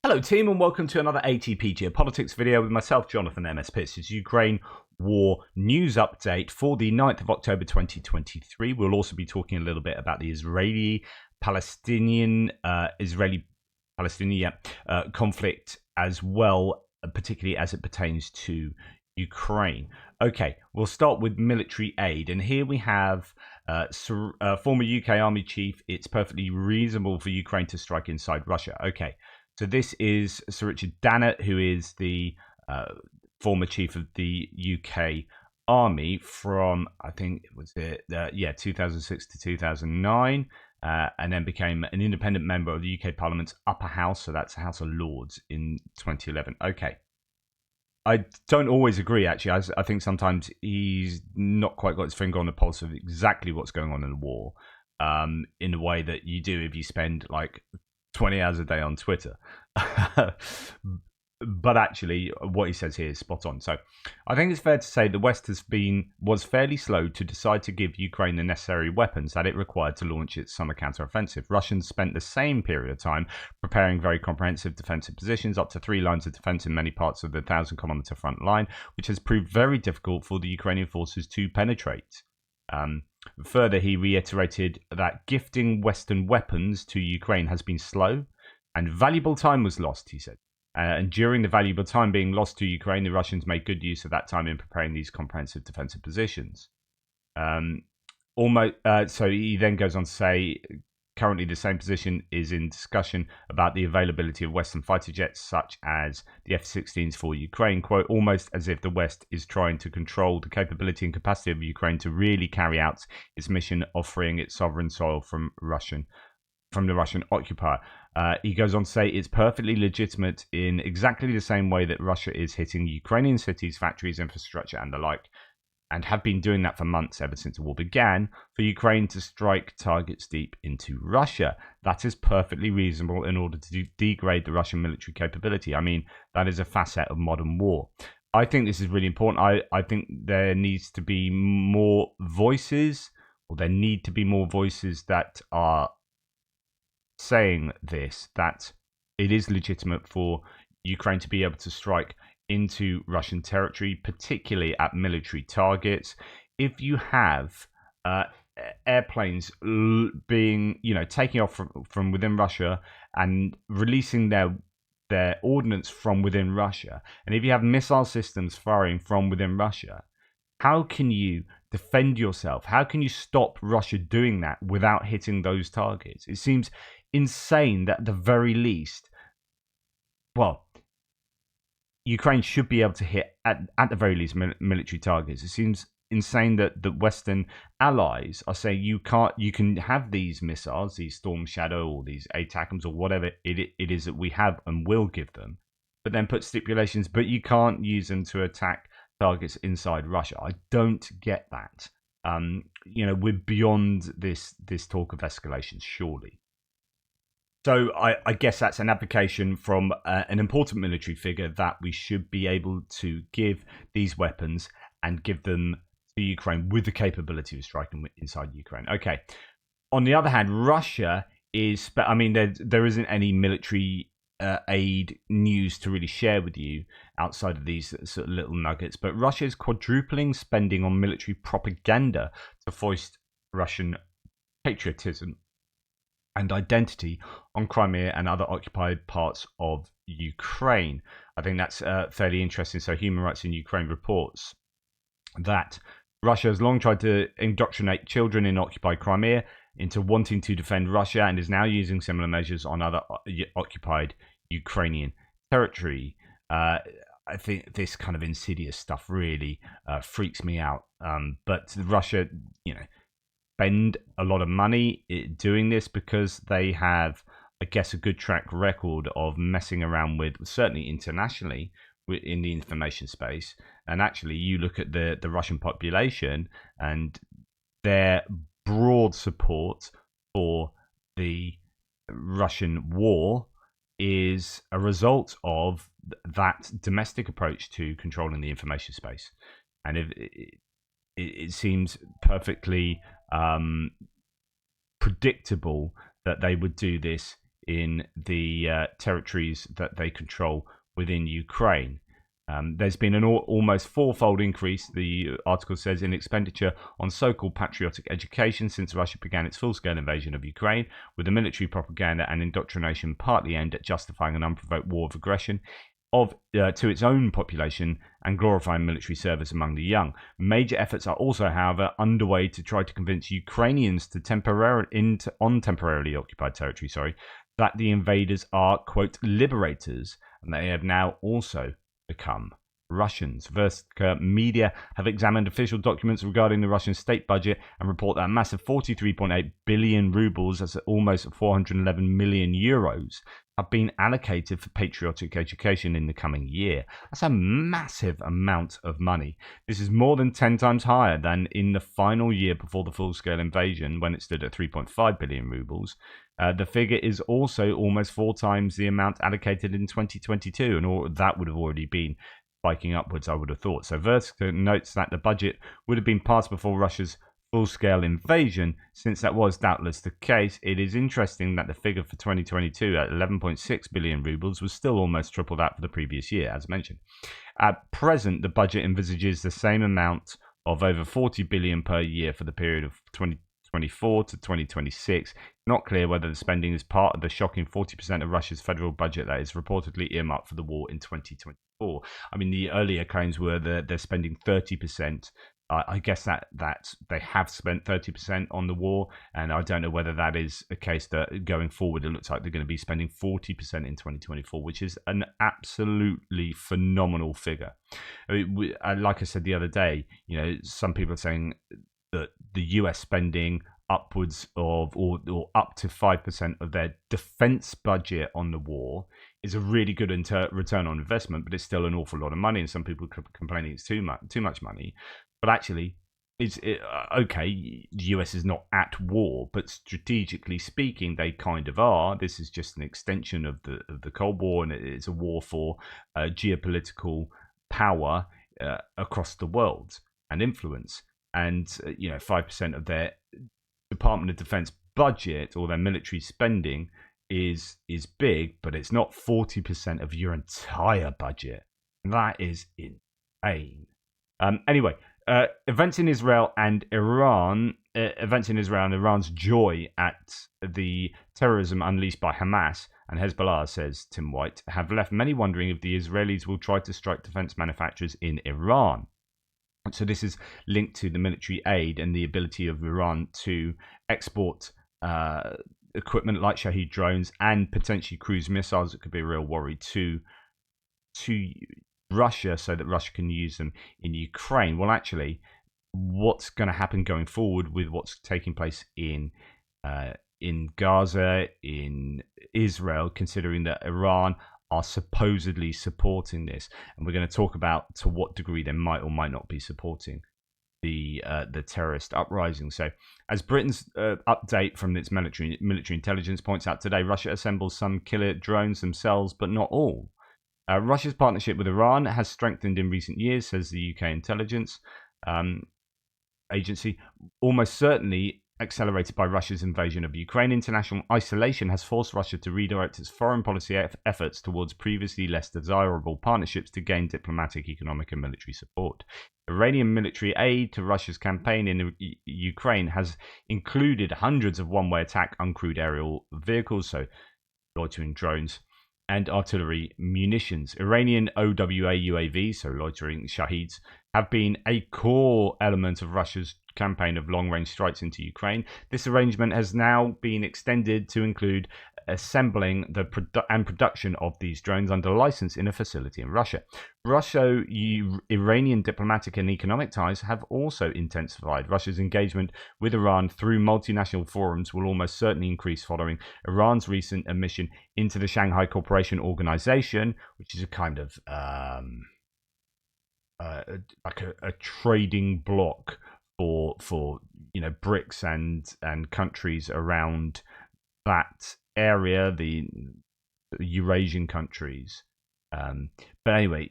Hello team and welcome to another ATP Geopolitics video with myself, Jonathan MS Pitts. It's Ukraine War News Update for the 9th of October 2023. We'll also be talking a little bit about the Israeli-Palestinian conflict as well, particularly as it pertains to Ukraine. Okay, we'll start with military aid, and here we have former UK Army Chief. It's perfectly reasonable for Ukraine to strike inside Russia. Okay. So this is Sir Richard Dannett, who is the former chief of the UK Army from, I think it was 2006 to 2009, and then became an independent member of the UK Parliament's upper house, so that's the House of Lords, in 2011. Okay. I don't always agree, actually. I think sometimes he's not quite got his finger on the pulse of exactly what's going on in the war, in the way that you do if you spend like 20 hours a day on Twitter. But actually, what he says here is spot on. So I think it's fair to say the West was fairly slow to decide to give Ukraine the necessary weapons that it required to launch its summer counteroffensive. Russians spent the same period of time preparing very comprehensive defensive positions, up to 3 lines of defense in many parts of the 1,000-kilometer front line, which has proved very difficult for the Ukrainian forces to penetrate. Further, he reiterated that gifting Western weapons to Ukraine has been slow and valuable time was lost, he said. And during the valuable time being lost to Ukraine, the Russians made good use of that time in preparing these comprehensive defensive positions. So he then goes on to say, currently the same position is in discussion about the availability of Western fighter jets such as the F-16s for Ukraine, quote, almost as if the West is trying to control the capability and capacity of Ukraine to really carry out its mission of freeing its sovereign soil from the Russian occupier. He goes on to say it's perfectly legitimate in exactly the same way that Russia is hitting Ukrainian cities, factories, infrastructure and the like, and have been doing that for months ever since the war began, for Ukraine to strike targets deep into Russia. That is perfectly reasonable in order to degrade the Russian military capability. I mean, that is a facet of modern war. I think this is really important. I think there needs to be more voices, or there need to be more voices that are saying this, that it is legitimate for Ukraine to be able to strike into Russian territory, particularly at military targets. If you have airplanes being, taking off from within Russia and releasing their ordnance from within Russia, and if you have missile systems firing from within Russia, how can you defend yourself? How can you stop Russia doing that without hitting those targets? It seems insane that at the very least, Ukraine should be able to hit, at the very least, military targets. It seems insane that the Western allies are saying you can have these missiles, these Storm Shadow or these ATACMS or whatever it is that we have and will give them, but then put stipulations, but you can't use them to attack targets inside Russia. I don't get that. We're beyond this talk of escalation, surely. So I guess that's an application from an important military figure that we should be able to give these weapons and give them to Ukraine with the capability of striking inside Ukraine. Okay. On the other hand, Russia is, there isn't any military aid news to really share with you outside of these sort of little nuggets, but Russia is quadrupling spending on military propaganda to foist Russian patriotism and identity on Crimea and other occupied parts of Ukraine. I think that's fairly interesting. So Human Rights in Ukraine reports that Russia has long tried to indoctrinate children in occupied Crimea into wanting to defend Russia and is now using similar measures on other occupied Ukrainian territory. I think this kind of insidious stuff really freaks me out. But Russia, spend a lot of money doing this because they have, I guess, a good track record of messing around with, certainly internationally, in the information space. And actually, you look at the Russian population and their broad support for the Russian war is a result of that domestic approach to controlling the information space. And it seems perfectly predictable that they would do this in the territories that they control within Ukraine. There's been an almost fourfold increase, the article says, in expenditure on so-called patriotic education since Russia began its full-scale invasion of Ukraine, with the military propaganda and indoctrination partly aimed at justifying an unprovoked war of aggression to its own population and glorifying military service among the young. Major efforts are also, however, underway to try to convince Ukrainians to on temporarily occupied territory, that the invaders are, quote, liberators, and they have now also become Russians. Verska media have examined official documents regarding the Russian state budget and report that a massive 43.8 billion rubles, that's almost 411 million euros, have been allocated for patriotic education in the coming year. That's a massive amount of money. This is more than 10 times higher than in the final year before the full-scale invasion, when it stood at 3.5 billion rubles. The figure is also almost 4 times the amount allocated in 2022, and that would have already been spiking upwards, I would have thought. So Verska notes that the budget would have been passed before Russia's full-scale invasion. Since that was doubtless the case, it is interesting that the figure for 2022 at 11.6 billion rubles was still almost triple that for the previous year, as mentioned. At present, the budget envisages the same amount of over 40 billion per year for the period of 2024 to 2026. Not clear whether the spending is part of the shocking 40% of Russia's federal budget that is reportedly earmarked for the war in 2024. I mean, the earlier claims were that they're spending 30%. I guess that they have spent 30% on the war, and I don't know whether that is a case that going forward it looks like they're going to be spending 40% in 2024, which is an absolutely phenomenal figure. I mean, like I said the other day, some people are saying that the US spending upwards of or up to 5% of their defense budget on the war is a really good return on investment, but it's still an awful lot of money, and some people are complaining it's too much money. But actually, okay, the US is not at war, but strategically speaking, they kind of are. This is just an extension of the Cold War, and it's a war for geopolitical power across the world and influence. And 5% of their Department of Defense budget or their military spending is big, but it's not 40% of your entire budget. That is insane. Anyway. Events in Israel and Iran, Iran's joy at the terrorism unleashed by Hamas and Hezbollah, says Tim White, have left many wondering if the Israelis will try to strike defense manufacturers in Iran. So this is linked to the military aid and the ability of Iran to export equipment like Shahed drones and potentially cruise missiles. It could be a real worry to Russia, so that Russia can use them in Ukraine. Well, actually, what's going to happen going forward with what's taking place in Gaza, in Israel, considering that Iran are supposedly supporting this, and we're going to talk about to what degree they might or might not be supporting the terrorist uprising. So, as Britain's update from its military intelligence points out today, Russia assembles some killer drones themselves, but not all. Russia's partnership with Iran has strengthened in recent years, says the UK intelligence agency, almost certainly accelerated by Russia's invasion of Ukraine. International isolation has forced Russia to redirect its foreign policy efforts towards previously less desirable partnerships to gain diplomatic, economic and military support. Iranian military aid to Russia's campaign in Ukraine has included hundreds of one-way attack uncrewed aerial vehicles, so loitering drones, and artillery munitions. Iranian OWA UAVs, so loitering Shaheds, have been a core element of Russia's campaign of long-range strikes into Ukraine. This arrangement has now been extended to include assembling and production of these drones under license in a facility in Russia. Iranian diplomatic and economic ties have also intensified. Russia's engagement with Iran through multinational forums will almost certainly increase following Iran's recent admission into the Shanghai Cooperation Organization, which is a kind of like a trading bloc for BRICS and countries around that area, the Eurasian countries. But anyway,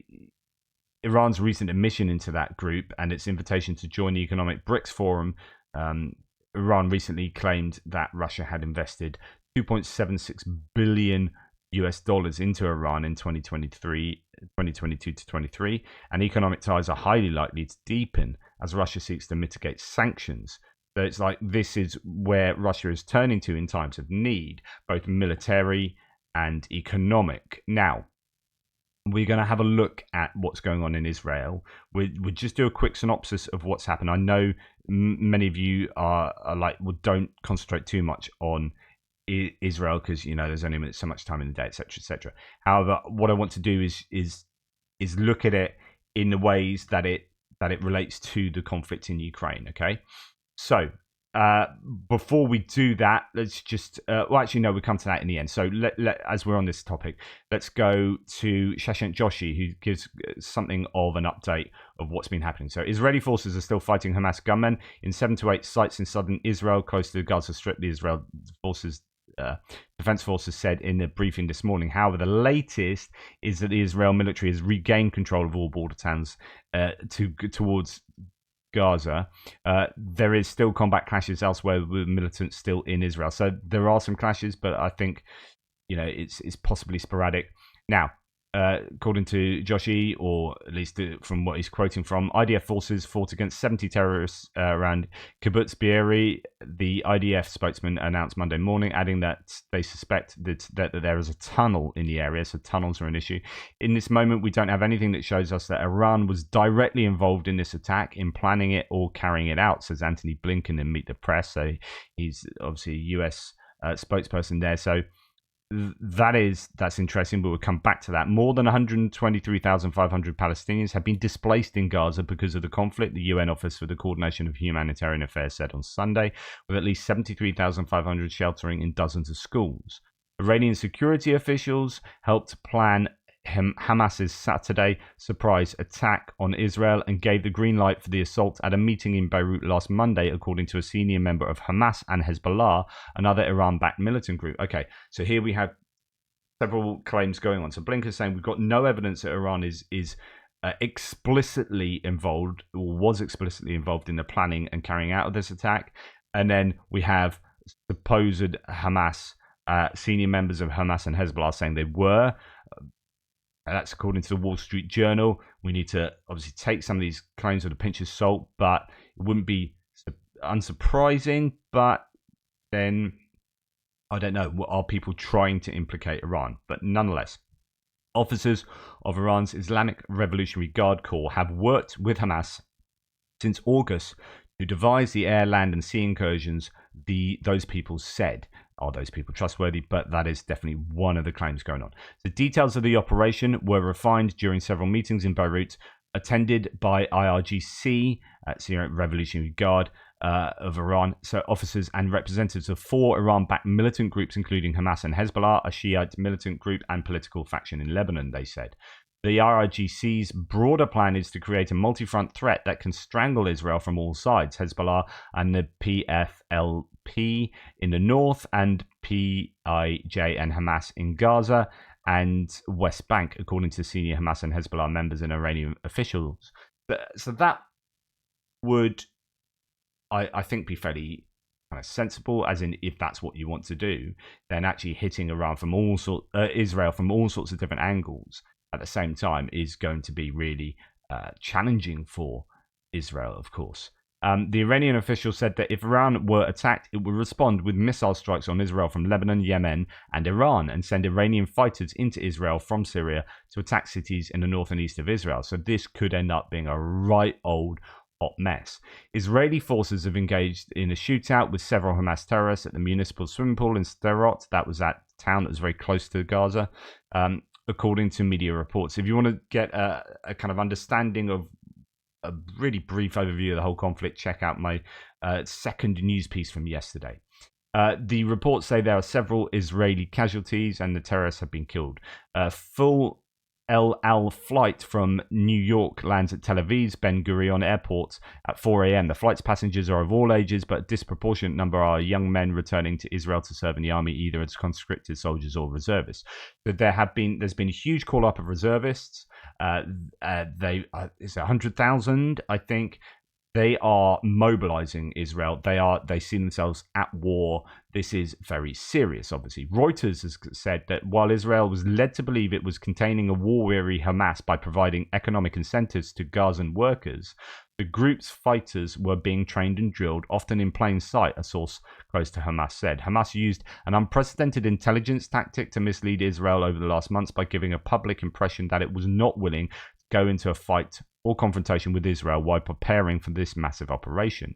Iran's recent admission into that group and its invitation to join the economic BRICS forum, Iran recently claimed that Russia had invested $2.76 billion US dollars into Iran in 2022 to 23, and economic ties are highly likely to deepen as Russia seeks to mitigate sanctions. So it's like this is where Russia is turning to in times of need, both military and economic. Now, we're going to have a look at what's going on in Israel. We'll just do a quick synopsis of what's happened. I know many of you are like, well, don't concentrate too much on Israel because there's only so much time in the day, etc., etc. However, what I want to do is look at it in the ways that it relates to the conflict in Ukraine. Okay, so before we do that, let's just well, actually, no, we'll come to that in the end. So as we're on this topic, let's go to Shashank Joshi, who gives something of an update of what's been happening. So Israeli forces are still fighting Hamas gunmen in 7 to 8 sites in southern Israel, close to the Gaza Strip. The Israel forces Defense Forces said in a briefing this morning. However, the latest is that the Israel military has regained control of all border towns towards Gaza. There is still combat clashes elsewhere with militants still in Israel. So there are some clashes, but I think it's possibly sporadic. Now, according to Joshi, or at least from what he's quoting from, IDF forces fought against 70 terrorists around Kibbutz Be'eri. The IDF spokesman announced Monday morning, adding that they suspect that there is a tunnel in the area, so tunnels are an issue. In this moment, we don't have anything that shows us that Iran was directly involved in this attack, in planning it or carrying it out, says Anthony Blinken in Meet the Press. So he's obviously a US spokesperson there. So that's interesting, but we'll come back to that. More than 123,500 Palestinians have been displaced in Gaza because of the conflict, the UN Office for the Coordination of Humanitarian Affairs said on Sunday, with at least 73,500 sheltering in dozens of schools. Iranian security officials helped plan Hamas's Saturday surprise attack on Israel and gave the green light for the assault at a meeting in Beirut last Monday, according to a senior member of Hamas and Hezbollah, another Iran-backed militant group. Okay, so here we have several claims going on. So Blinken's saying we've got no evidence that Iran is explicitly involved or was explicitly involved in the planning and carrying out of this attack. And then we have supposed Hamas, senior members of Hamas and Hezbollah saying they were. That's according to the Wall Street Journal. We need to obviously take some of these claims with a pinch of salt, but it wouldn't be unsurprising. But then, I don't know, are people trying to implicate Iran? But nonetheless, officers of Iran's Islamic Revolutionary Guard Corps have worked with Hamas since August to devise the air, land, and sea incursions those people said. Are those people trustworthy? But that is definitely one of the claims going on. The details of the operation were refined during several meetings in Beirut, attended by IRGC, Syrian Revolutionary Guard of Iran. So officers and representatives of 4 Iran-backed militant groups, including Hamas and Hezbollah, a Shiite militant group and political faction in Lebanon, they said. The IRGC's broader plan is to create a multi-front threat that can strangle Israel from all sides. Hezbollah and the PFLP in the north, and PIJ and Hamas in Gaza and West Bank, according to senior Hamas and Hezbollah members and Iranian officials. So that would, I think, be fairly kind of sensible, as in if that's what you want to do, then actually hitting Israel from all sorts of different angles at the same time is going to be really challenging for Israel, of course. The Iranian official said that if Iran were attacked, it would respond with missile strikes on Israel from Lebanon, Yemen, and Iran, and send Iranian fighters into Israel from Syria to attack cities in the north and east of Israel. So this could end up being a right old hot mess. Israeli forces have engaged in a shootout with several Hamas terrorists at the municipal swimming pool in Sderot. That was that town that was very close to Gaza, according to media reports. If you want to get a kind of understanding of a really brief overview of the whole conflict, check out my second news piece from yesterday. The reports say there are several Israeli casualties and the terrorists have been killed. Full El Al flight from New York lands at Tel Aviv's Ben Gurion Airport at 4 a.m. The flight's passengers are of all ages, but a disproportionate number are young men returning to Israel to serve in the army, either as conscripted soldiers or reservists. So there's been a huge call up of reservists. It's 100,000, I think. they are mobilizing Israel. They see themselves at war. This is very serious, obviously. Reuters has said that while Israel was led to believe it was containing a war-weary Hamas by providing economic incentives to Gazan workers, the group's fighters were being trained and drilled, often in plain sight, a source close to Hamas said. Hamas used an unprecedented intelligence tactic to mislead Israel over the last months by giving a public impression that it was not willing to go into a fight or confrontation with Israel while preparing for this massive operation.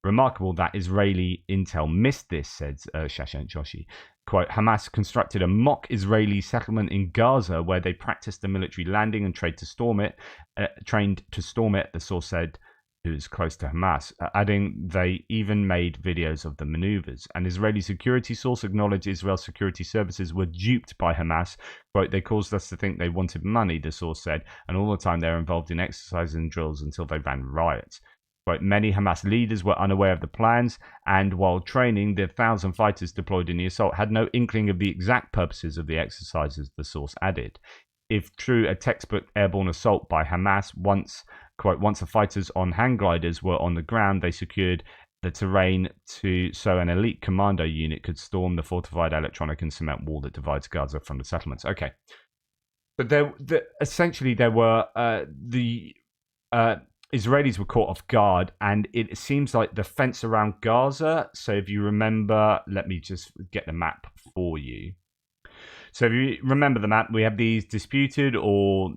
Remarkable that Israeli intel missed this, said Shashank Joshi. Quote, Hamas constructed a mock Israeli settlement in Gaza where they practiced a military landing and trained to storm it, the source said, who's close to Hamas, adding they even made videos of the maneuvers. An Israeli security source acknowledged Israel's security services were duped by Hamas. Quote, they caused us to think they wanted money, the source said, and all the time they were involved in exercises and drills until they ran riots. Quote, many Hamas leaders were unaware of the plans, and while training, the 1,000 fighters deployed in the assault had no inkling of the exact purposes of the exercises, the source added. If true, a textbook airborne assault by Hamas, once the fighters on hang gliders were on the ground, they secured the terrain so an elite commando unit could storm the fortified electronic and cement wall that divides Gaza from the settlements. Okay. But essentially there were the Israelis were caught off guard, and it seems like the fence around Gaza. So if you remember, let me just get the map for you. So if you remember the map, we have these disputed or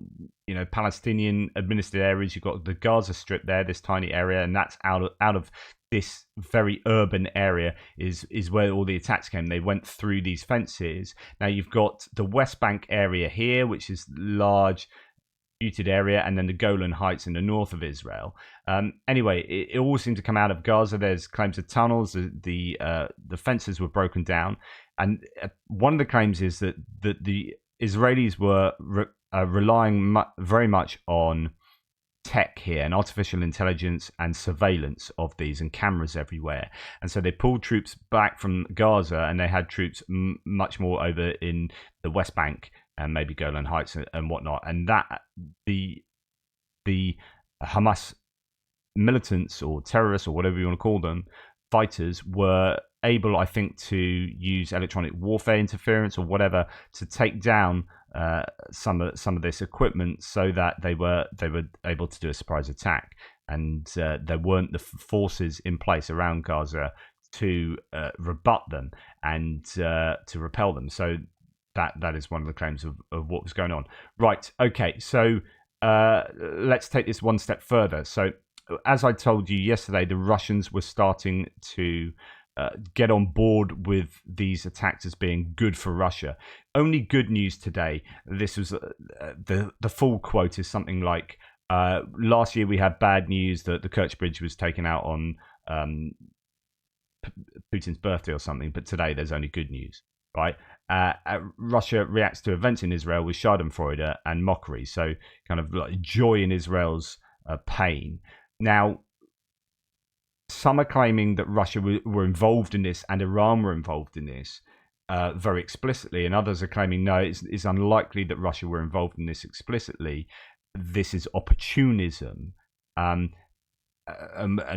Palestinian administered areas. You've got the Gaza Strip there, this tiny area, and that's out of this very urban area is where all the attacks came. They went through these fences. Now you've got the West Bank area here, which is large disputed area, and then the Golan Heights in the north of Israel. Anyway, it all seemed to come out of Gaza. There's claims of tunnels. The fences were broken down. And one of the claims is that the Israelis were relying very much on tech here and artificial intelligence and surveillance of these and cameras everywhere. And so they pulled troops back from Gaza, and they had troops much more over in the West Bank and maybe Golan Heights and whatnot. And that the Hamas militants or terrorists or whatever you want to call them, fighters, were able, I think, to use electronic warfare interference or whatever to take down some of this equipment, so that they were able to do a surprise attack, and there weren't the forces in place around Gaza to rebut them and to repel them. So that is one of the claims of what was going on. Right. Okay. So let's take this one step further. So as I told you yesterday, the Russians were starting to get on board with these attacks as being good for Russia. Only good news today. This was the full quote is something like, last year we had bad news that the Kerch Bridge was taken out on Putin's birthday or something, but today there's only good news, right? Russia reacts to events in Israel with schadenfreude and mockery, so kind of like joy in Israel's pain. Now, some are claiming that Russia were involved in this and Iran were involved in this very explicitly, and others are claiming no, it's unlikely that Russia were involved in this explicitly. This is opportunism. And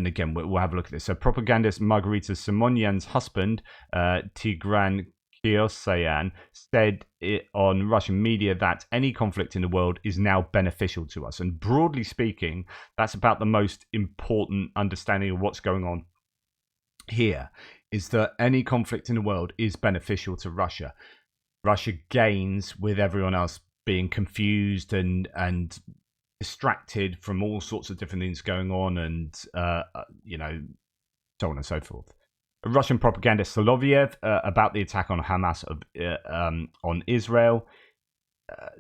again, we'll have a look at this. So propagandist Margarita Simonyan's husband, Tigran Kiosayan, said on Russian media that any conflict in the world is now beneficial to us. And broadly speaking, that's about the most important understanding of what's going on here, is that any conflict in the world is beneficial to Russia. Russia gains with everyone else being confused and distracted from all sorts of different things going on, and so on and so forth. Russian propagandist Solovyev about the attack on Hamas on Israel.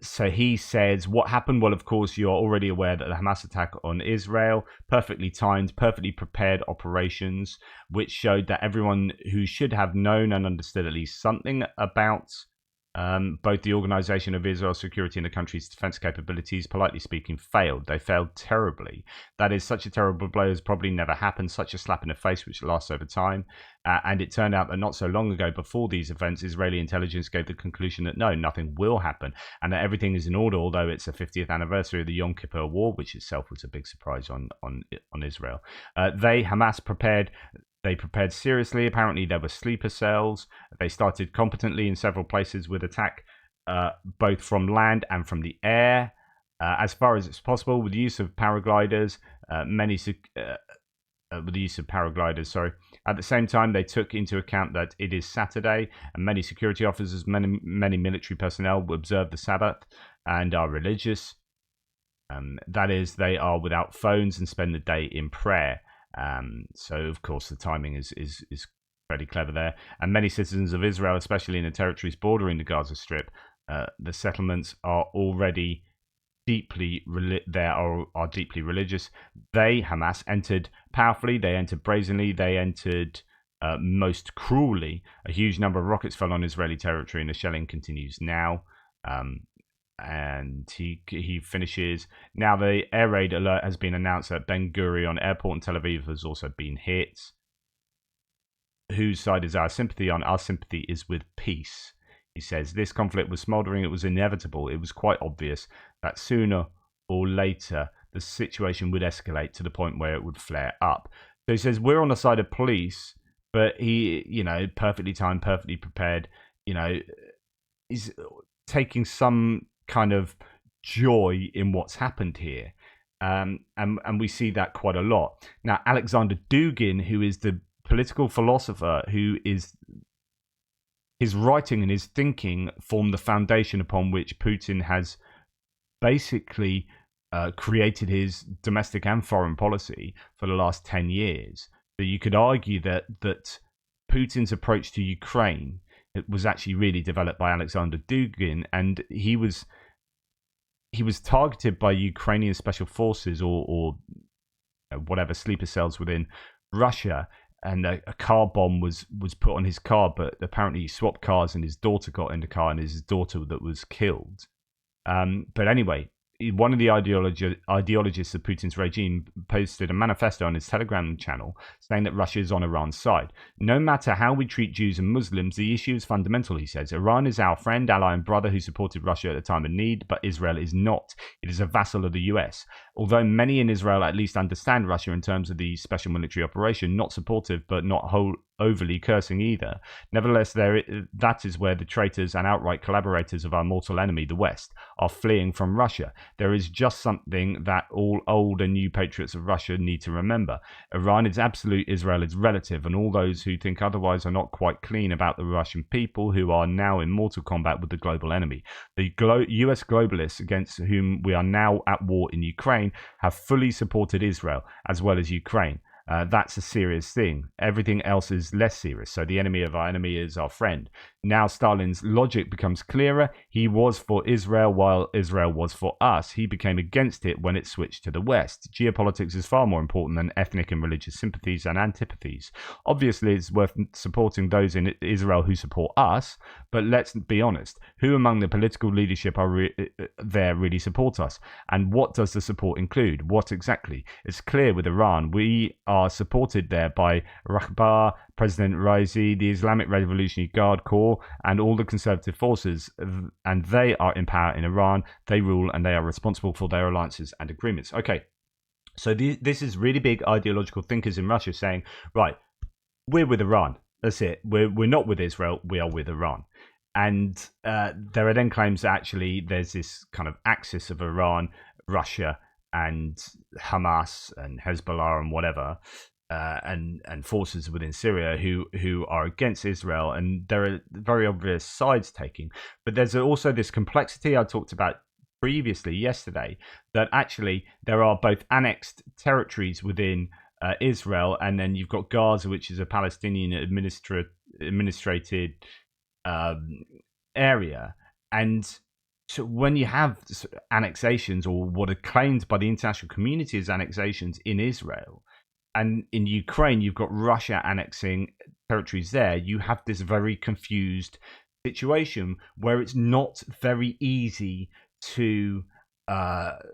So he says, what happened? Well, of course, you're already aware that the Hamas attack on Israel, perfectly timed, perfectly prepared operations, which showed that everyone who should have known and understood at least something about Both the Organization of Israel Security and the country's defense capabilities, politely speaking, failed. They failed terribly. That is, such a terrible blow has probably never happened, such a slap in the face which lasts over time. And it turned out that not so long ago, before these events, Israeli intelligence gave the conclusion that no, nothing will happen, and that everything is in order, although it's the 50th anniversary of the Yom Kippur War, which itself was a big surprise on Israel. Hamas, prepared. They prepared seriously. Apparently, there were sleeper cells. They started competently in several places with attack both from land and from the air, as far as it's possible, with the use of paragliders. With the use of paragliders, sorry. At the same time, they took into account that it is Saturday, and many security officers, many military personnel observe the Sabbath and are religious. That is, they are without phones and spend the day in prayer. So, of course, the timing is pretty clever there. And many citizens of Israel, especially in the territories bordering the Gaza Strip, the settlements are already deeply religious. They, Hamas, entered powerfully. They entered brazenly. They entered most cruelly. A huge number of rockets fell on Israeli territory, and the shelling continues now. And he finishes. Now the air raid alert has been announced at Ben Gurion Airport in Tel Aviv has also been hit. Whose side is our sympathy on? Our sympathy is with peace. He says, this conflict was smouldering. It was inevitable. It was quite obvious that sooner or later the situation would escalate to the point where it would flare up. So he says, we're on the side of police, but he, perfectly timed, perfectly prepared, is taking some kind of joy in what's happened here. And we see that quite a lot. Now, Alexander Dugin, who is the political philosopher who is his writing and his thinking form the foundation upon which Putin has basically created his domestic and foreign policy for the last 10 years. So you could argue that Putin's approach to Ukraine, it was actually really developed by Alexander Dugin, and he was targeted by Ukrainian special forces or whatever sleeper cells within Russia, and a car bomb was put on his car, but apparently he swapped cars and his daughter got in the car, and his daughter that was killed. But anyway, one of the ideologists of Putin's regime posted a manifesto on his Telegram channel saying that Russia is on Iran's side. No matter how we treat Jews and Muslims, the issue is fundamental, he says. Iran is our friend, ally and brother who supported Russia at a time of need, but Israel is not. It is a vassal of the US. Although many in Israel at least understand Russia in terms of the special military operation, not supportive but not overly cursing either. Nevertheless, that is where the traitors and outright collaborators of our mortal enemy, the West, are fleeing from Russia. There is just something that all old and new patriots of Russia need to remember. Iran is absolute, Israel is relative, and all those who think otherwise are not quite clean about the Russian people who are now in mortal combat with the global enemy. The US globalists against whom we are now at war in Ukraine have fully supported Israel as well as Ukraine. That's a serious thing. Everything else is less serious. So the enemy of our enemy is our friend. Now Stalin's logic becomes clearer. He was for Israel while Israel was for us. He became against it when it switched to the West. Geopolitics is far more important than ethnic and religious sympathies and antipathies. Obviously, it's worth supporting those in Israel who support us, but let's be honest. Who among the political leadership there really support us? And what does the support include? What exactly? It's clear with Iran. We are supported there by Rahbar, President Raisi, the Islamic Revolutionary Guard Corps, and all the conservative forces, and they are in power in Iran. They rule, and they are responsible for their alliances and agreements. Okay, so this is really big ideological thinkers in Russia saying, right, we're with Iran. That's it. We're not with Israel. We are with Iran. And there are then claims that actually there's this kind of axis of Iran, Russia, and Hamas and Hezbollah and whatever, and forces within Syria who are against Israel, and there are very obvious sides taking. But there's also this complexity I talked about previously yesterday, that actually there are both annexed territories within Israel, and then you've got Gaza, which is a Palestinian administrated area. And so when you have annexations, or what are claimed by the international community as annexations in Israel, and in Ukraine, you've got Russia annexing territories there, you have this very confused situation where it's not very easy to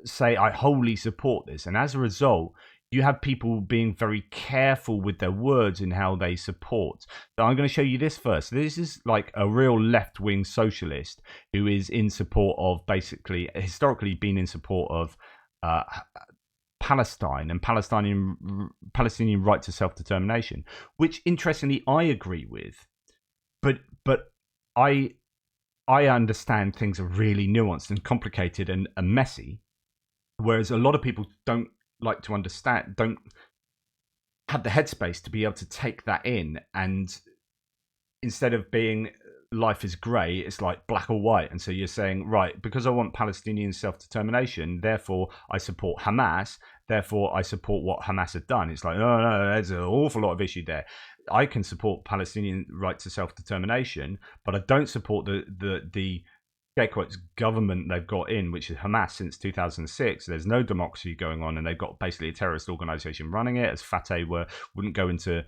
say, I wholly support this. And as a result, you have people being very careful with their words and how they support. So I'm going to show you this first. This is like a real left-wing socialist who is in support of, basically, historically been in support of Palestine and Palestinian right to self-determination, which interestingly I agree with, but I understand things are really nuanced and complicated and messy, whereas a lot of people don't like to understand, don't have the headspace to be able to take that in, and instead of being life is grey, it's like black or white. And so you're saying, right, because I want Palestinian self-determination, therefore I support Hamas, therefore I support what Hamas have done. It's like, no, there's an awful lot of issue there. I can support Palestinian right to self-determination, but I don't support the quotes government they've got in, which is Hamas since 2006. There's no democracy going on, and they've got basically a terrorist organization running it, as Fatah wouldn't go into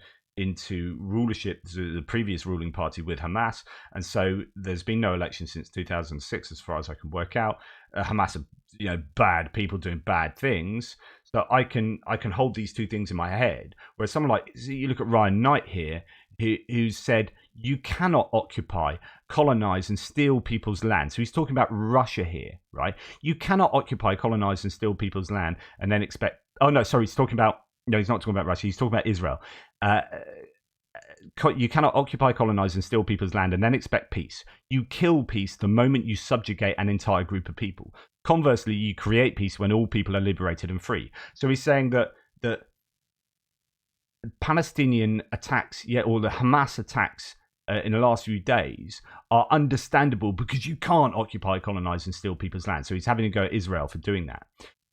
rulership to the previous ruling party with Hamas. And so there's been no election since 2006 as far as I can work out. Hamas are bad people doing bad things, so I can hold these two things in my head. Whereas someone like, you look at Ryan Knight here, who said you cannot occupy, colonize and steal people's land. So he's talking about Russia here, right? You cannot occupy, colonize and steal people's land and then expect, he's talking about, no, he's not talking about Russia, he's talking about Israel. You cannot occupy, colonize and steal people's land and then expect peace. You kill peace the moment you subjugate an entire group of people. Conversely, you create peace when all people are liberated and free. So he's saying that Palestinian attacks, or the Hamas attacks in the last few days are understandable because you can't occupy, colonize and steal people's land. So he's having to go at Israel for doing that.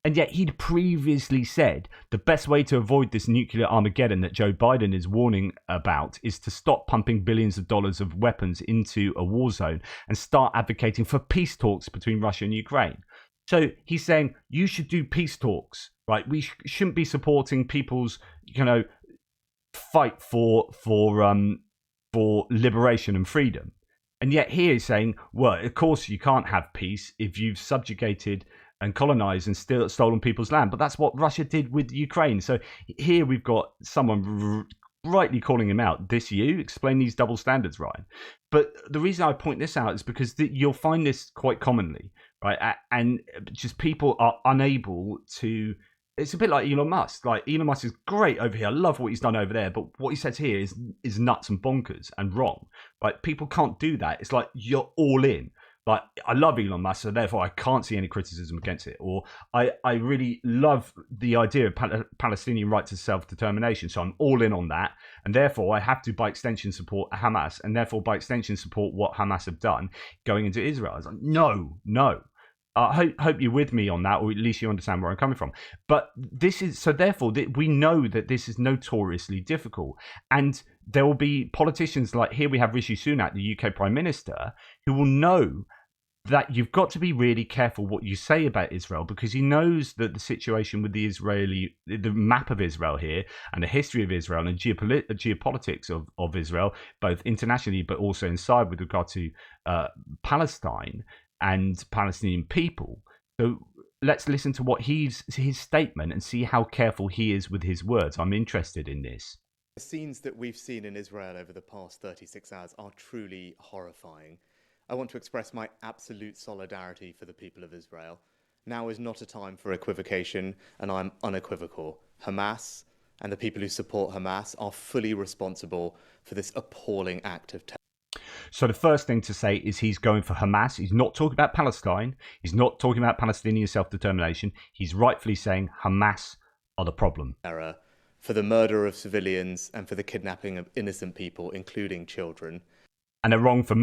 And yet he'd previously said the best way to avoid this nuclear Armageddon that Joe Biden is warning about is to stop pumping billions of dollars of weapons into a war zone and start advocating for peace talks between Russia and Ukraine. So he's saying you should do peace talks, right? We shouldn't be supporting people's, fight for liberation and freedom. And yet here he's saying, well, of course you can't have peace if you've subjugated and colonized and stolen people's land. But that's what Russia did with Ukraine. So here we've got someone rightly calling him out. Explain these double standards, Ryan. But the reason I point this out is because you'll find this quite commonly, right? And just people are unable to. It's a bit like Elon Musk. Like, Elon Musk is great over here. I love what he's done over there. But what he says here is nuts and bonkers and wrong. Right? People can't do that. It's like you're all in. Like, I love Elon Musk, so therefore I can't see any criticism against it. Or I really love the idea of Palestinian right to self-determination, so I'm all in on that. And therefore I have to, by extension, support Hamas. And therefore, by extension, support what Hamas have done going into Israel. It's like, no. I hope you're with me on that, or at least you understand where I'm coming from. But this is, so therefore, we know that this is notoriously difficult. And there will be politicians like, here we have Rishi Sunak, the UK Prime Minister, who will know that you've got to be really careful what you say about Israel, because he knows that the situation with the map of Israel here, and the history of Israel, and geopolitics of Israel, both internationally but also inside with regard to Palestine and Palestinian people. So let's listen to what his statement and see how careful he is with his words. I'm interested in this. The scenes that we've seen in Israel over the past 36 hours are truly horrifying. I want to express my absolute solidarity for the people of Israel. Now is not a time for equivocation, and I'm unequivocal. Hamas and the people who support Hamas are fully responsible for this appalling act of terror. So the first thing to say is he's going for Hamas. He's not talking about Palestine. He's not talking about Palestinian self-determination. He's rightfully saying Hamas are the problem. For the murder of civilians and for the kidnapping of innocent people, including children. And they're wrong for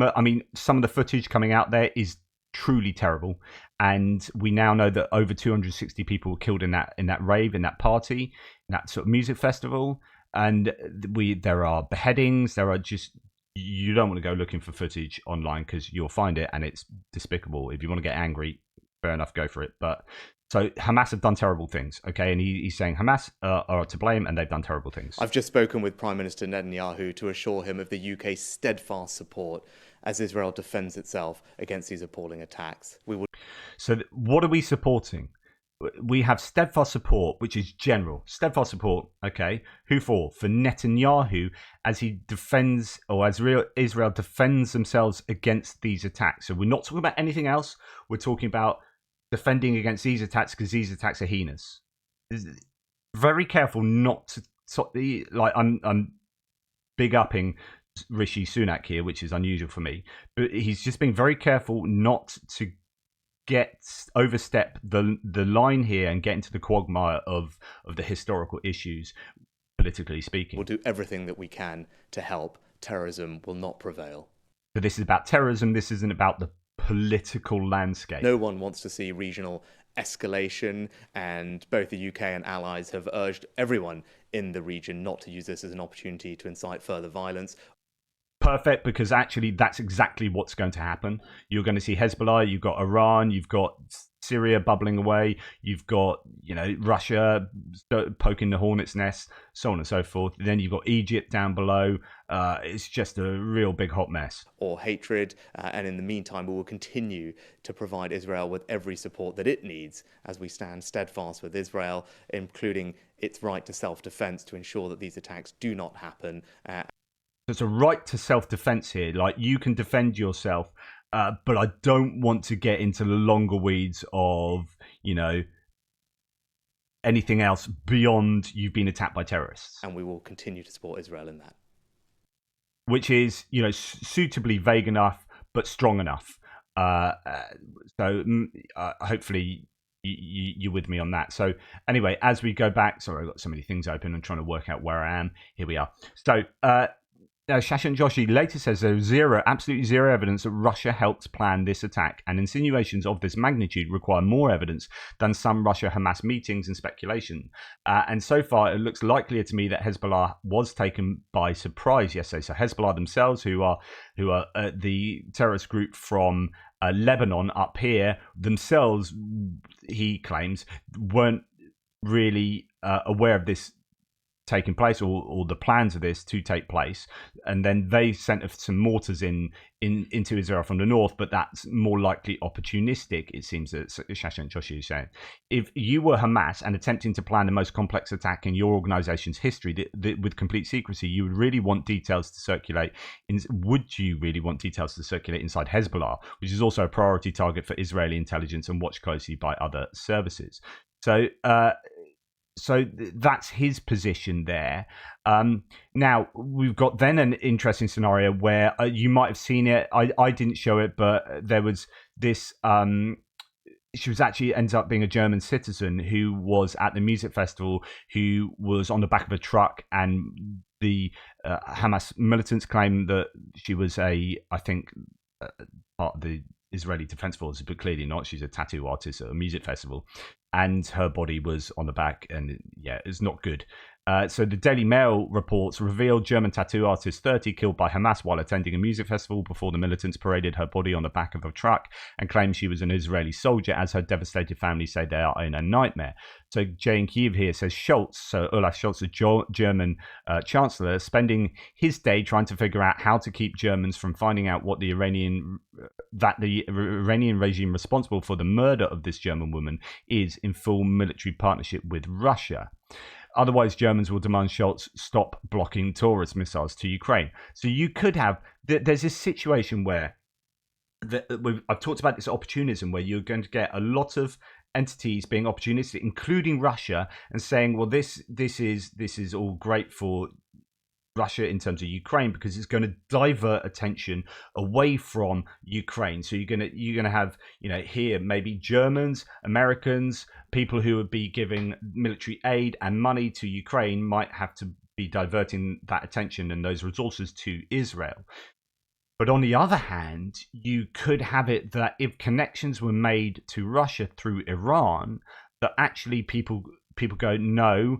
some of the footage coming out there is truly terrible. And we now know that over 260 people were killed in that rave, in that party, in that sort of music festival. And there are beheadings. There are just... You don't want to go looking for footage online because you'll find it and it's despicable. If you want to get angry, fair enough, go for it. But so Hamas have done terrible things, okay? And he's saying Hamas are to blame and they've done terrible things. I've just spoken with Prime Minister Netanyahu to assure him of the UK's steadfast support as Israel defends itself against these appalling attacks. We will. So, what are we supporting? We have steadfast support, which is general. Steadfast support, okay. Who for? For Netanyahu as he defends, or as Israel defends themselves against these attacks. So we're not talking about anything else. We're talking about defending against these attacks because these attacks are heinous. Very careful not to, like, I'm big upping Rishi Sunak here, which is unusual for me, but he's just being very careful not to overstep the line here and get into the quagmire of the historical issues, politically speaking. We'll do everything that we can to help. Terrorism will not prevail. But this is about terrorism. This isn't about the political landscape. No one wants to see regional escalation, and both the UK and allies have urged everyone in the region not to use this as an opportunity to incite further violence. Perfect, because actually that's exactly what's going to happen. You're going to see Hezbollah, you've got Iran, you've got Syria bubbling away, you've got, Russia poking the hornet's nest, so on and so forth. Then you've got Egypt down below. It's just a real big hot mess. Or hatred, and in the meantime we will continue to provide Israel with every support that it needs as we stand steadfast with Israel, including its right to self-defense, to ensure that these attacks do not happen. There's a right to self-defense here. Like, you can defend yourself, but I don't want to get into the longer weeds of, anything else beyond you've been attacked by terrorists. And we will continue to support Israel in that. Which is, suitably vague enough, but strong enough. So hopefully you're with me on that. So anyway, as we go back, sorry, I've got so many things open and trying to work out where I am. Here we are. So, Shashank Joshi later says there's absolutely zero evidence that Russia helped plan this attack, and insinuations of this magnitude require more evidence than some Russia-Hamas meetings and speculation. And so far, it looks likelier to me that Hezbollah was taken by surprise yesterday. So Hezbollah themselves, who are the terrorist group from Lebanon up here, themselves, he claims, weren't really aware of this taking place, or the plans of this to take place, and then they sent some mortars into Israel from the north, but that's more likely opportunistic, it seems that Shashank Joshi is saying. If you were Hamas and attempting to plan the most complex attack in your organization's history with complete secrecy, you would really want details to circulate. Would you really want details to circulate inside Hezbollah, which is also a priority target for Israeli intelligence and watched closely by other services? So that's his position there. Now, we've got then an interesting scenario where you might have seen it. I didn't show it, but there was this... she was actually ends up being a German citizen who was at the music festival, who was on the back of a truck, and the Hamas militants claim that she was part of the Israeli Defense Forces, but clearly not. She's a tattoo artist at a music festival, and her body was on the back, and it's not good. So the Daily Mail reports revealed German tattoo artist 30 killed by Hamas while attending a music festival before the militants paraded her body on the back of a truck, and claimed she was an Israeli soldier, as her devastated family say they are in a nightmare. So Jay in Kiev here says Olaf Scholz, the German chancellor, spending his day trying to figure out how to keep Germans from finding out what the Iranian regime responsible for the murder of this German woman is in full military partnership with Russia. Otherwise, Germans will demand Scholz stop blocking Taurus missiles to Ukraine. So you could have... There's this situation where... I've talked about this opportunism, where you're going to get a lot of entities being opportunistic, including Russia, and saying, well, this is all great for Russia in terms of Ukraine, because it's going to divert attention away from Ukraine. So you're going to have, here maybe Germans, Americans, people who would be giving military aid and money to Ukraine might have to be diverting that attention and those resources to Israel. But on the other hand, you could have it that if connections were made to Russia through Iran, that actually people go, no,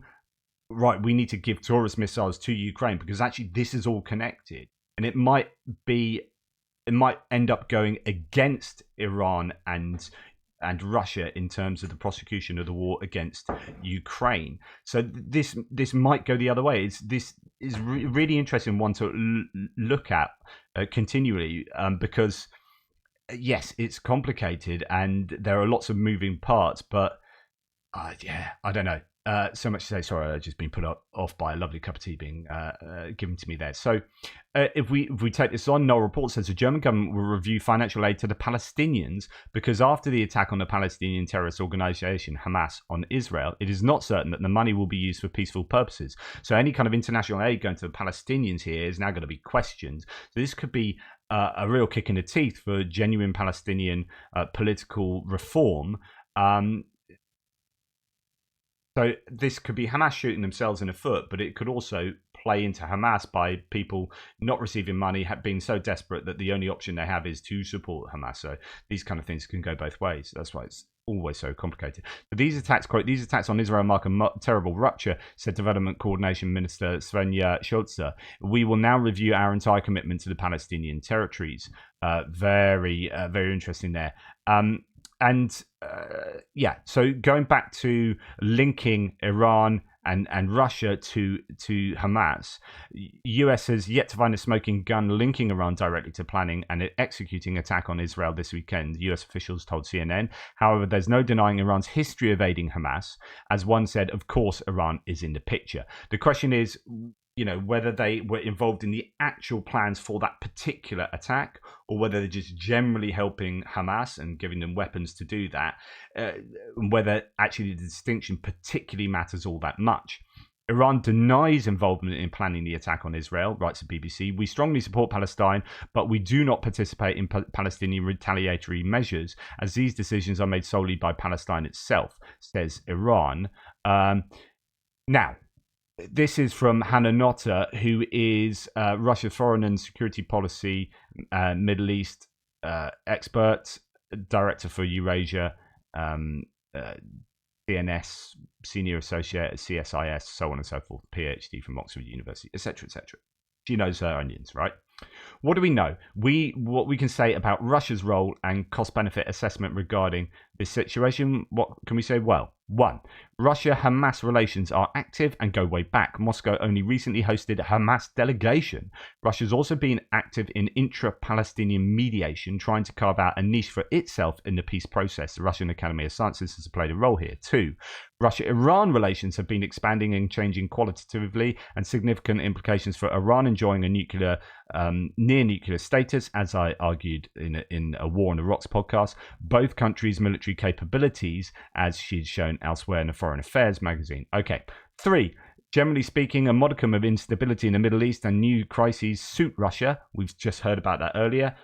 right, we need to give Taurus missiles to Ukraine, because actually this is all connected. And it might end up going against Iran and and Russia in terms of the prosecution of the war against Ukraine. So this might go the other way. This is really interesting one to look at continually because yes, it's complicated and there are lots of moving parts, but yeah, I don't know. So much to say. Sorry, I've just been put off by a lovely cup of tea being given to me there. So, if we take this on, Noel report says the German government will review financial aid to the Palestinians because after the attack on the Palestinian terrorist organization Hamas on Israel, it is not certain that the money will be used for peaceful purposes. So, any kind of international aid going to the Palestinians here is now going to be questioned. So, this could be a real kick in the teeth for genuine Palestinian political reform. So this could be Hamas shooting themselves in the foot, but it could also play into Hamas by people not receiving money, being so desperate that the only option they have is to support Hamas. So these kind of things can go both ways. That's why it's always so complicated. But these attacks, quote, these attacks on Israel mark a terrible rupture, said Development Coordination Minister Svenja Schulze. We will now review our entire commitment to the Palestinian territories. Very interesting there. So going back to linking Iran and Russia to Hamas, US has yet to find a smoking gun linking Iran directly to planning and executing attack on Israel this weekend, US officials told CNN. However, there's no denying Iran's history of aiding Hamas. As one said, of course, Iran is in the picture. The question is, whether they were involved in the actual plans for that particular attack or whether they're just generally helping Hamas and giving them weapons to do that, whether actually the distinction particularly matters all that much. Iran denies involvement in planning the attack on Israel, writes the BBC. We strongly support Palestine, but we do not participate in Palestinian retaliatory measures, as these decisions are made solely by Palestine itself, says Iran. Now, this is from Hannah Notter, who is Russia's foreign and security policy Middle East expert, director for Eurasia, CNS, senior associate at CSIS, so on and so forth, PhD from Oxford University, etc., etc. She knows her onions, right? What do we know? What we can say about Russia's role and cost-benefit assessment regarding this situation, what can we say? Well, 1. Russia-Hamas relations are active and go way back. Moscow only recently hosted a Hamas delegation. Russia's also been active in intra-Palestinian mediation, trying to carve out a niche for itself in the peace process. The Russian Academy of Sciences has played a role here. 2. Russia-Iran relations have been expanding and changing qualitatively, and significant implications for Iran enjoying a near nuclear status, as I argued in a War on the Rocks podcast. Both countries' military capabilities, as she's shown elsewhere in the Foreign Affairs magazine. Okay. 3. Generally speaking, a modicum of instability in the Middle East and new crises suit Russia. We've just heard about that earlier.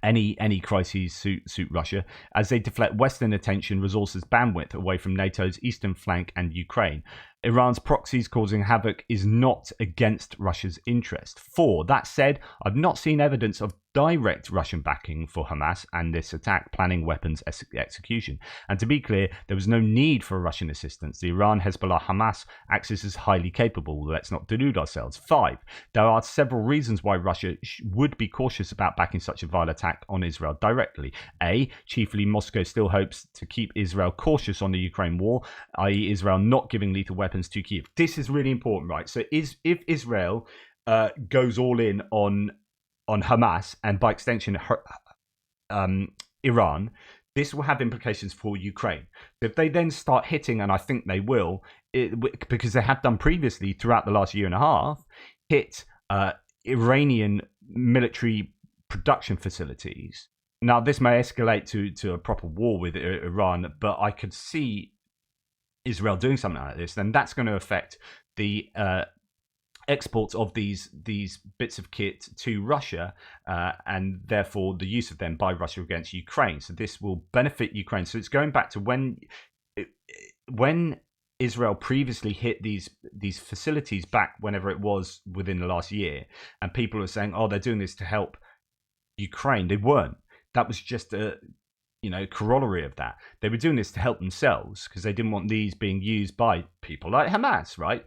Any crises suit Russia as they deflect Western attention, resources, bandwidth away from NATO's eastern flank and Ukraine. Iran's proxies causing havoc is not against Russia's interest. 4. That said, I've not seen evidence of direct Russian backing for Hamas and this attack, planning, weapons, execution. And to be clear, there was no need for Russian assistance. The Iran, Hezbollah, Hamas axis is highly capable. Let's not delude ourselves. 5. There are several reasons why Russia would be cautious about backing such a vile attack on Israel directly. A. Chiefly, Moscow still hopes to keep Israel cautious on the Ukraine war, i.e. Israel not giving lethal weapons to Kyiv. This is really important, right? So if Israel goes all in on Hamas and by extension Iran, this will have implications for Ukraine. If they then start hitting, and I think they will, because they have done previously throughout the last year and a half, hit Iranian military production facilities. Now, this may escalate to a proper war with Iran, but I could see Israel doing something like this, then that's going to affect the exports of these bits of kit to Russia, and therefore the use of them by Russia against Ukraine. So this will benefit Ukraine. So it's going back to when Israel previously hit these facilities back whenever it was within the last year, and people are saying, oh, they're doing this to help Ukraine. They weren't. That was just a corollary of that. They were doing this to help themselves because they didn't want these being used by people like Hamas, right?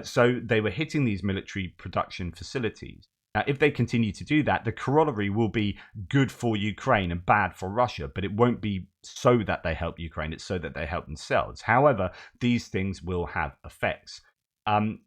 So they were hitting these military production facilities. Now, if they continue to do that, the corollary will be good for Ukraine and bad for Russia, but it won't be so that they help Ukraine. It's so that they help themselves. However, these things will have effects. Um,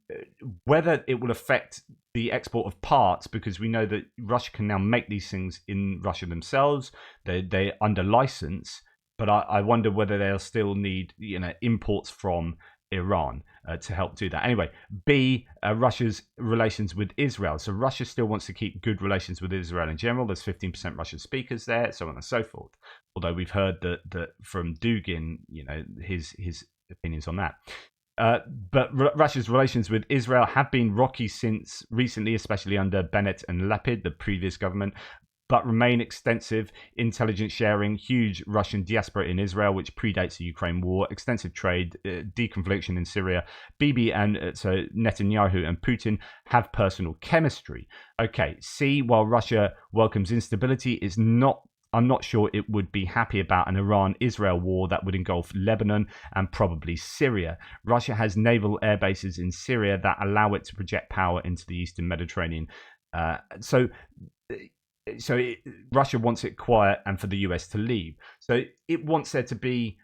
Whether it will affect the export of parts, because we know that Russia can now make these things in Russia themselves. They under license, but I wonder whether they'll still need imports from Iran to help do that. Anyway, B, Russia's relations with Israel. So Russia still wants to keep good relations with Israel in general. There's 15% Russian speakers there, so on and so forth. Although we've heard that from Dugin, his opinions on that. But Russia's relations with Israel have been rocky since recently, especially under Bennett and Lapid, the previous government, but remain extensive intelligence sharing, huge Russian diaspora in Israel, which predates the Ukraine war, extensive trade, deconfliction in Syria. Bibi and so Netanyahu and Putin have personal chemistry. Okay, see, while Russia welcomes instability, I'm not sure it would be happy about an Iran-Israel war that would engulf Lebanon and probably Syria. Russia has naval air bases in Syria that allow it to project power into the Eastern Mediterranean. So Russia wants it quiet and for the US to leave. So it wants there to be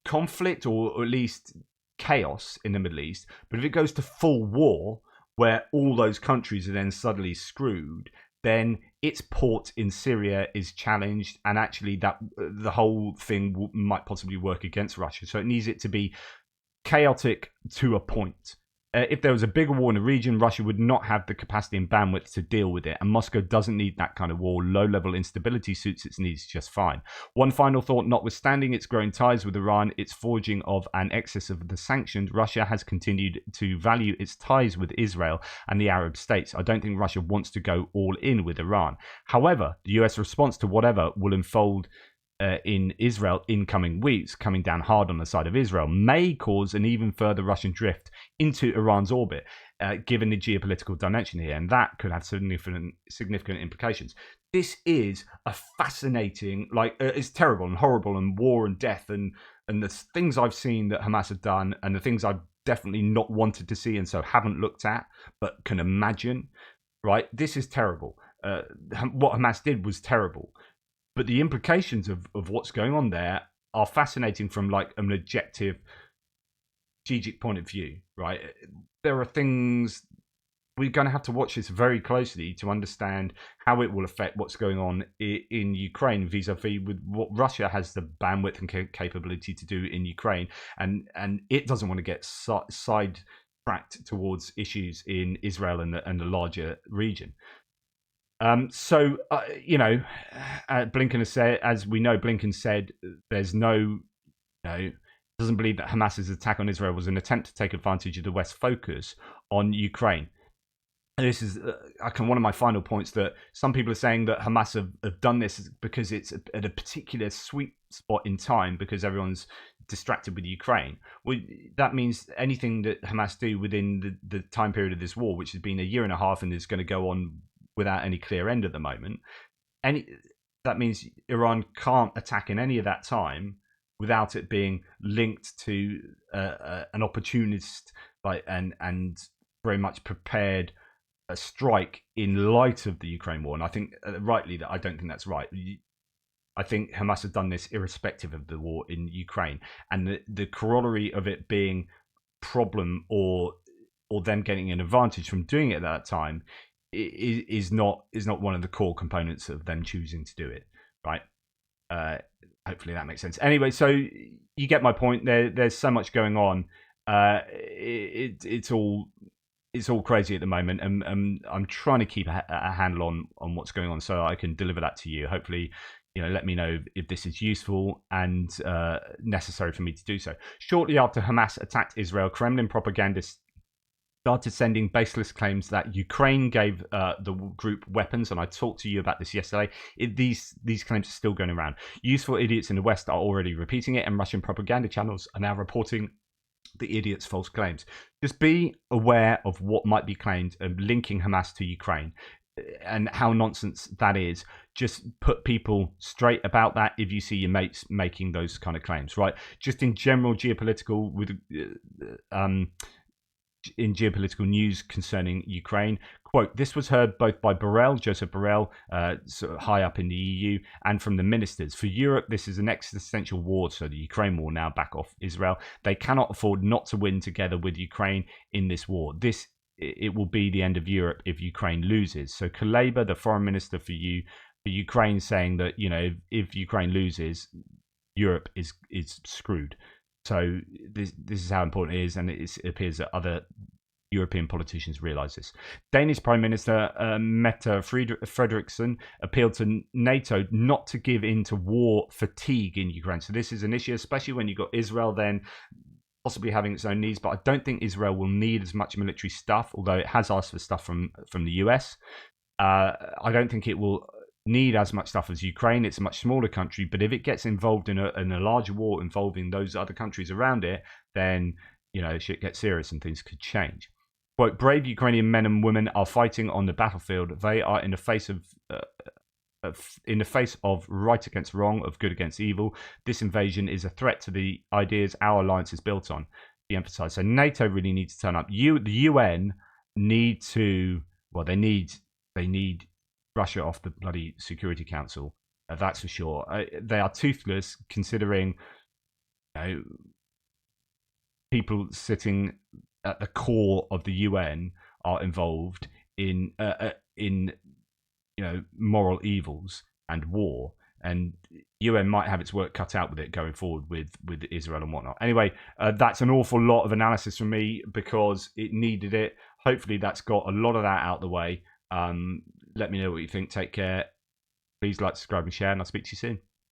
conflict or at least chaos in the Middle East. But if it goes to full war, where all those countries are then suddenly screwed, then its port in Syria is challenged, and actually that the whole thing might possibly work against Russia. So it needs it to be chaotic to a point. If there was a bigger war in the region, Russia would not have the capacity and bandwidth to deal with it, and Moscow doesn't need that kind of war. Low-level instability suits its needs just fine. One final thought: notwithstanding its growing ties with Iran, its forging of an excess of the sanctions, Russia has continued to value its ties with Israel and the Arab states. I don't think Russia wants to go all in with Iran. However, the US response to whatever will unfold in Israel in coming weeks, coming down hard on the side of Israel, may cause an even further Russian drift into Iran's orbit, given the geopolitical dimension here, and that could have significant implications. This is a fascinating, it's terrible and horrible, and war and death, and the things I've seen that Hamas have done, and the things I've definitely not wanted to see, and so haven't looked at, but can imagine. Right, this is terrible. What Hamas did was terrible. But the implications of what's going on there are fascinating from an objective strategic point of view, right? There are things we're going to have to watch this very closely to understand how it will affect what's going on in Ukraine vis-a-vis with what Russia has the bandwidth and capability to do in Ukraine, and it doesn't want to get sidetracked towards issues in Israel and the larger region. Blinken has said, as we know, Blinken said there's doesn't believe that Hamas's attack on Israel was an attempt to take advantage of the West's focus on Ukraine. And this is one of my final points, that some people are saying that Hamas have done this because it's at a particular sweet spot in time because everyone's distracted with Ukraine. Well, that means anything that Hamas do within the time period of this war, which has been a year and a half and is going to go on without any clear end at the moment, that means Iran can't attack in any of that time without it being linked to an opportunist and very much prepared a strike in light of the Ukraine war. And I think rightly that I don't think that's right. I think Hamas have done this irrespective of the war in Ukraine, and the corollary of it being problem or them getting an advantage from doing it at that time is not one of the core components of them choosing to do it, right? Hopefully that makes sense. Anyway, so you get my point. There's so much going on. It's all crazy at the moment, and I'm trying to keep a handle on what's going on so I can deliver that to you. Hopefully, let me know if this is useful and necessary for me to do so. Shortly after Hamas attacked Israel, Kremlin propagandists started sending baseless claims that Ukraine gave the group weapons, and I talked to you about this yesterday. These claims are still going around. Useful idiots in the West are already repeating it, and Russian propaganda channels are now reporting the idiots' false claims. Just be aware of what might be claimed and linking Hamas to Ukraine and how nonsense that is. Just put people straight about that if you see your mates making those kind of claims, right? Just in general geopolitical in geopolitical news concerning Ukraine. Quote, this was heard both by Joseph Borrell, sort of high up in the EU, and from the ministers. For Europe, this is an existential war, so the Ukraine will now back off Israel. They cannot afford not to win together with Ukraine in this war. It will be the end of Europe if Ukraine loses. So Kuleba, the foreign minister for Ukraine, saying that, you know, if Ukraine loses, Europe is screwed. So this is how important it is, and it appears that other European politicians realise this. Danish Prime Minister Mette Frederiksen appealed to NATO not to give in to war fatigue in Ukraine. So this is an issue, especially when you've got Israel then possibly having its own needs. But I don't think Israel will need as much military stuff, although it has asked for stuff from the US. I don't think it will need as much stuff as Ukraine. It's a much smaller country, but if it gets involved in a larger war involving those other countries around it, then, you know, shit gets serious and things could change. Quote, brave Ukrainian men and women are fighting on the battlefield. They are in the face of right against wrong, of good against evil. This invasion is a threat to the ideas our alliance is built on. He emphasised. So NATO really needs to turn up. The UN need to, well, they need Russia off the bloody Security Council. That's for sure. They are toothless, considering, you know, people sitting at the core of the UN are involved in you know, moral evils and war, and UN might have its work cut out with it going forward with Israel and whatnot. Anyway, that's an awful lot of analysis from me because it needed it. Hopefully that's got a lot of that out the way. Let me know what you think. Take care. Please like, subscribe and share, and I'll speak to you soon.